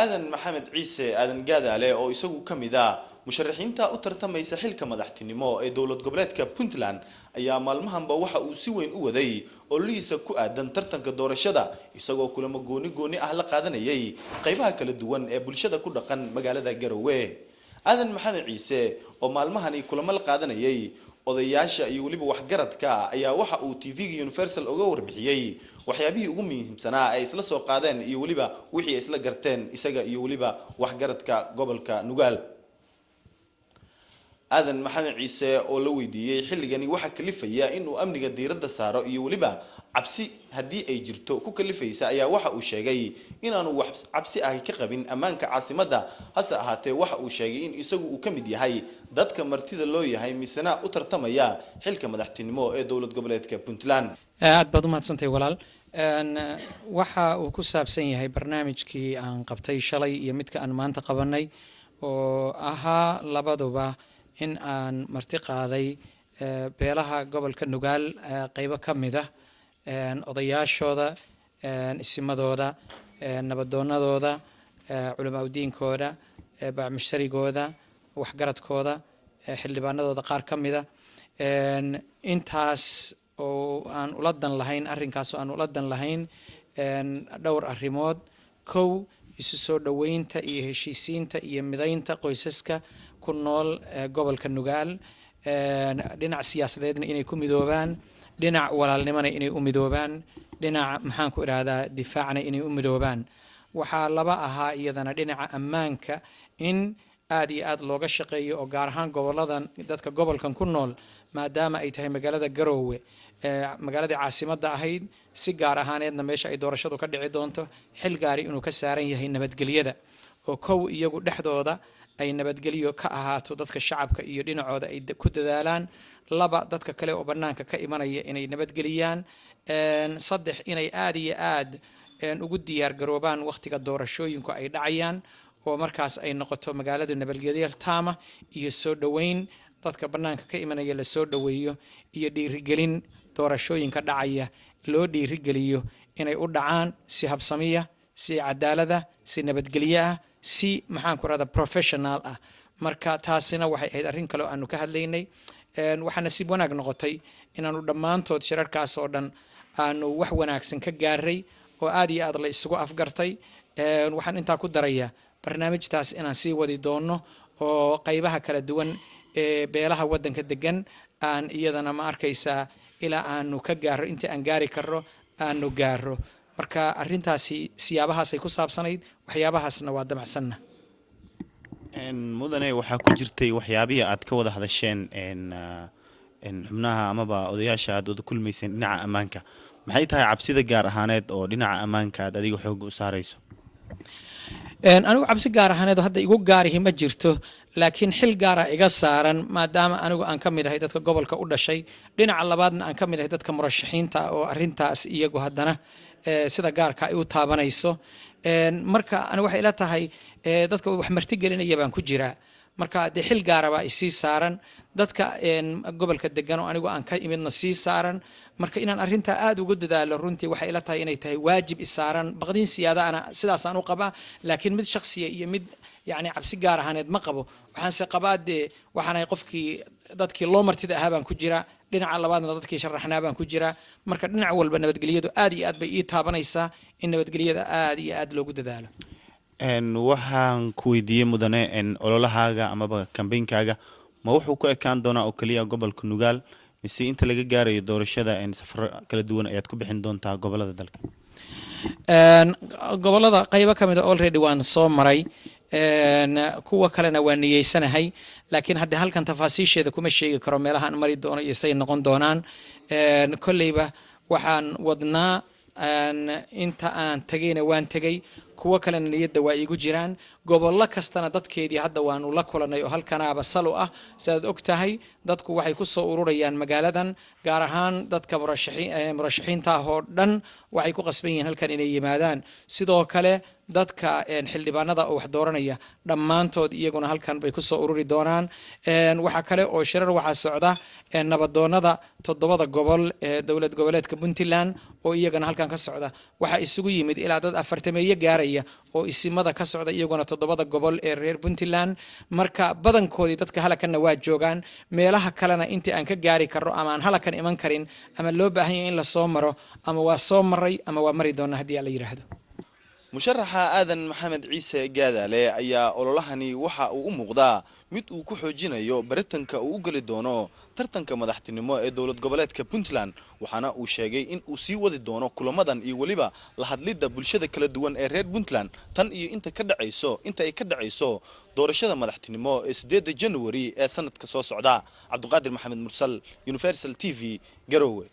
aadan maxamed ciise aadan gaadaale oo isagu ka mid ah musharaxiinta u tartamaysa xilka madaxtinimo ee dowlad goboleedka Puntland ayaa maalmahanba waxa uu si weyn u waday ololihiisa ku aadan tartanka doorashada isagoo kulamo gooni ah la qaadanayay qaybaha kala duwan ee bulshada ku dhaqan magaalada Garowe. aadan maxamed ciise oo maalmahani kulamo la qaadanayay odayaasha iyo waliba waxgaradka ayaa waxa uu TV-ga Universal uga warbixiyay waxyaabihii ugu muhiimsanaa ay isla soo qaadeen iyo waliba wixii isla garteen isaga iyo waliba waxgaradka gobolka Nugaal. aadan maxamed ciise oo la weydiiyay xilligani waxa kalifaya inuu amniga diiradda saaro iyo waliba cabsi hadii ay jirto ku kalifaysa ayaa waxa uu sheegay inaanu wax cabsi ah ka qabin amaanka caasimadda hase ahaatee waxa uu sheegay in isagu uu kamid yahay dadka martida loo yahay misana u tartamaya xilka madaxtinimo ee dowlad goboleedka Puntland. aad baad u mahadsantahay walaal. waxa uu ku saabsan yahay barnaamijkii aan qabtay shalay iyo midka aan maanta qabanay oo ahaa labaduba in aan marti qaaday beelaha gobolka Nugaal qaybo ka mid ah odayaashooda isimadooda nabadoonadooda culamaa diinkooda bacmusharigooda waxgaradkooda xildhibaanadooda qaar ka mid ah intaas oo aan ula dan lahayn arrinkaas oo aan ula dan lahayn dhowr arrimood kow isu soo dhaweynta iyo heshiisiinta iyo midaynta qoysaska ku nool gobolka Nugaal dhinac siyaasadeedna inay ku midoobaan dhinac walaalnimana inay u midoobaan dhinac maxaan ku iraahdaa difaacna inay u midoobaan waxaa laba ahaa iyadana dhinaca ammaanka in aad iyo aad looga shaqeeyo oo gaar ahaan goboladan dadka gobolkan ku nool maadaama ay tahay magaalada Garowe magaalada caasimadda ahayd si gaar ahaaneedna meesha ay doorashadu ka dhici doonto xil gaari inuu ka saaran yahay nabadgelyada oo kow iyagu dhexdooda ay nabadgelyo ka ahaato dadka shacabka iyo dhinacooda ay ku dadaalaan laba dadka kale oo banaanka ka imanaya inay nabadgeliyaan saddex inay aad iyo aad ugu diyaar garoobaan waqtiga doorashooyinku ay dhacayaan oo markaas ay noqoto magaalada nabadgelyo taama iyo soo dhaweyn dadka banaanka ka imanaya la soo dhaweeyo iyo dhiirigelin doorashooyinka dhacaya loo dhiirigeliyo inay u dhacaan si habsamiya si cadaalada si nabadgelyo ah si maxaan ku raada professional ah marka taasina waxay ahayd arrin kale oo aanu ka hadlaynay waxaana si wanaag noqotay inaanu dhammaantood shirarkaas oo dhan aanu wax wanaagsan ka gaaray oo aad iyo aad la isugu afgartay waxaan intaa ku darayaa barnaamijtaas inaan sii wadi doono oo qaybaha kala duwan ee beelaha waddanka degan aan iyadana ma arkaysaa ilaa aanu ka gaaro intii aan gaari karno aanu gaaro marka arrintaasi siyaabahaas ay ku saabsanayd waxyaabahaasna waa damacsanna mudane waxaa ku jirtay waxyaabihii aad ka wada hadasheen xubnaha amaba odayaasha aad wada kulmayseen dhinaca ammaanka maxay tahay cabsida gaar ahaaneed oo dhinaca ammaanka aad adiga xoog u saarayso anigu cabsi gaar ahaaneed hadda igu gaarihi ma jirto laakiin xil gaara iga saaran maadaama anigu aan ka mid ahay dadka gobolka u dhashay dhinaca labaadna aan ka mid ahay dadka murashaxiinta oo arrintaas iyagu haddana sida gaarka ay u taabanayso marka anigu waxay ila tahay dadka wax marti gelinaya baan ku jiraa marka dee xil gaara baa isii saaran dadka gobolka degan oo anigu aan ka imidna sii saaran marka inaan arrintaa aad ugu dadaalo runtii waxay ila tahay inay tahay waajib isaaran baqdin siyaada ana sidaas aan u qabaa laakiin mid shakhsiya iyo mid يعني cabsi gaar ahaaneed ma qabo waxaan se qabaadee waxaan qofkii dadkii loo martida ahaa baan ku jiraa dhinaca labaadna dadkii sharaxnaa baan ku jiraa marka dhinac walba nabadgelyadu aad iyo aad bay ii taabanaysaa in nabadgelyada aad iyo aad loogu dadaalo waxaan ku weydiiyey mudane ololahaaga amaba kambaynkaaga ma wuxuu ku ekaan doonaa oo kaliya gobolka Nugaal mise inta laga gaarayo doorashada safar kala duwan ayaad ku bixin doontaa gobolada dalka gobolada qaybo kamid ah already waan soo maray kuwa kalena waa niyeysanahay laakiin hadda halkan tafaasiisheeda kuma sheegi karo meelaha aan mari doono iyo say noqon doonaan kolleyba waxaan wadnaa inta aan tagayna waan tagay kuwa kalena niyadda waa igu jiraan gobollo kastana dadkeedii hadda waanu la kulanay oo halkanaaba sal u ah sidaad og tahay dadku waxay ku soo ururayaan magaaladan gaar ahaan dadka murashaxiinta ah oo dhan waxay ku qasban yihiin halkan inay yimaadaan sidoo kale dadka xildhibaanada oo wax dooranaya dhammaantood iyaguna halkan bay kusoo ururi doonaan waxaa kale oo shirar waxaa socda nabadoonada 7 gobol ee dowlad goboleedka Puntland oo iyagana halkan ka socda waxa isugu yimid ilaa dad 40 gaaraya oo isimada ka socda iyaguna 7 gobol ee reer Puntland marka badankoodii dadka halkan waa joogaan meelaha kalena intii aan ka gaari karo ama aan halkan iman karin ama loo baahan yahay in la soo maro ama waa soo maray ama waa mari doona hadii la yiraahdo musharaxa aadan maxamed ciise gaadale ayaa ololahani waxa uu u muuqdaa mid uu ku xoojinayo baritanka uu u gali doono tartanka madaxtinimo ee dowlad goboleedka Puntland waxaana uu sheegay in uu sii wadi doono kulamadan iyo waliba la hadlida bulshada kala duwan ee reer Puntland tan iyo inta ay ka dhacayso doorashada madaxtinimo ee 8 January ee sanadka soo socda Cabduqaadir Maxamed Mursal Universal TV Garowe